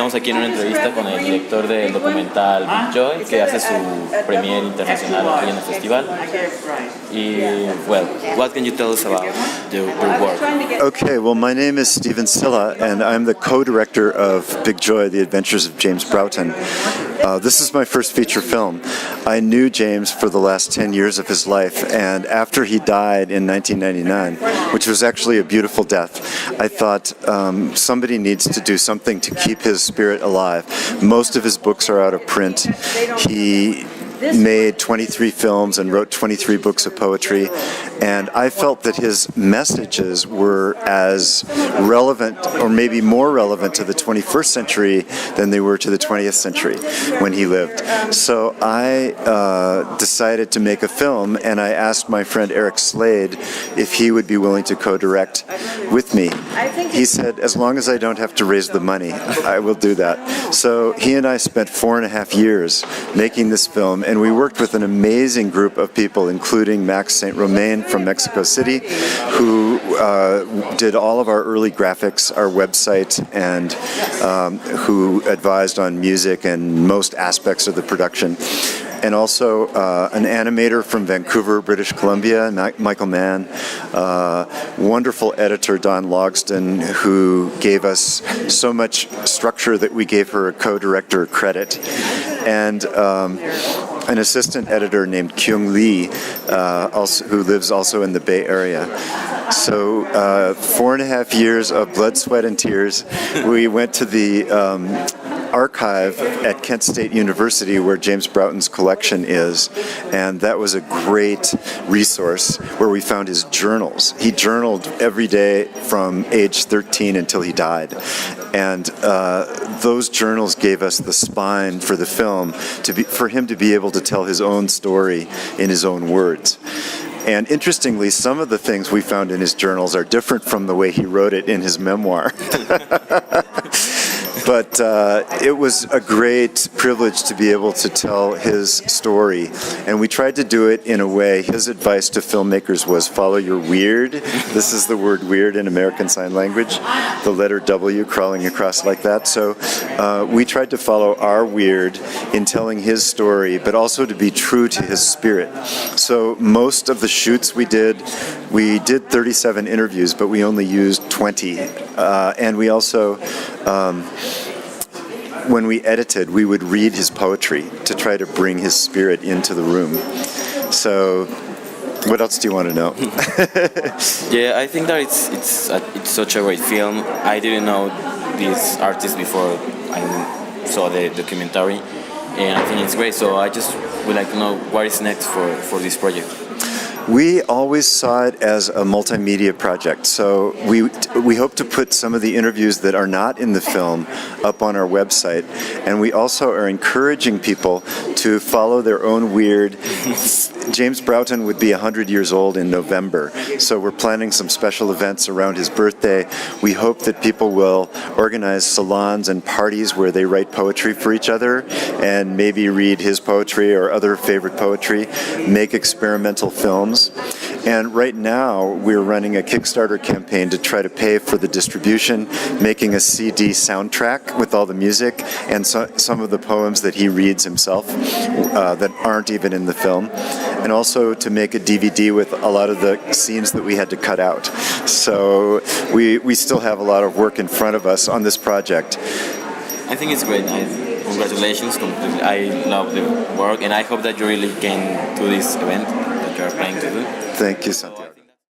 Estamos aquí en una entrevista con el director del documental Big Joy, que hace su premier internacional aquí en el festival. Y, well, what can you tell us about your work? Okay, well, my name is Stephen Silva, and I'm the co-director of Big Joy, The Adventures of James Broughton. This is my first feature film. I knew James for the last 10 years of his life, and after he died in 1999, which was actually a beautiful death, I thought somebody needs to do something to keep his spirit alive. Most of his books are out of print. He made 23 films and wrote 23 books of poetry, and I felt that his messages were as relevant, or maybe more relevant, to the 21st century than they were to the 20th century when he lived. So I decided to make a film, and I asked my friend Eric Slade if he would be willing to co-direct with me. He said, as long as I don't have to raise the money, I will do that. So he and I spent 4.5 years making this film, and we worked with an amazing group of people, including Max St. Romain from Mexico City, who did all of our early graphics, our website, and who advised on music and most aspects of the production. And also an animator from Vancouver, British Columbia, Michael Mann, wonderful editor, Don Logston, who gave us so much structure that we gave her a co-director credit, and an assistant editor named Kyung Lee, who lives also in the Bay Area. So 4.5 years of blood, sweat, and tears. We went to the archive at Kent State University where James Broughton's collection is, and that was a great resource where we found his journals. He journaled every day from age 13 until he died, and those journals gave us the spine for the film, for him to be able to tell his own story in his own words. And interestingly, some of the things we found in his journals are different from the way he wrote it in his memoir. But it was a great privilege to be able to tell his story, and we tried to do it in a way. His advice to filmmakers was follow your weird. This is the word weird in American Sign Language, the letter W crawling across like that. So we tried to follow our weird in telling his story, but also to be true to his spirit. So most of the shoots we did 37 interviews, but we only used 20. And we also, when we edited, we would read his poetry to try to bring his spirit into the room. So, what else do you want to know? Yeah, I think that it's such a great film. I didn't know these artists before I saw the documentary, and I think it's great. So I just would like to know what is next for this project. We always saw it as a multimedia project, so we hope to put some of the interviews that are not in the film up on our website, and we also are encouraging people to follow their own weird. James Broughton would be 100 years old in November, so we're planning some special events around his birthday. We hope that people will organize salons and parties where they write poetry for each other and maybe read his poetry or other favorite poetry, make experimental films. And right now, we're running a Kickstarter campaign to try to pay for the distribution, making a CD soundtrack with all the music and some of the poems that he reads himself that aren't even in the film, and also to make a DVD with a lot of the scenes that we had to cut out. So we still have a lot of work in front of us on this project. I think it's great. Congratulations. I love the work, and I hope that you really can do this event that you are planning to do. Thank you, Santiago.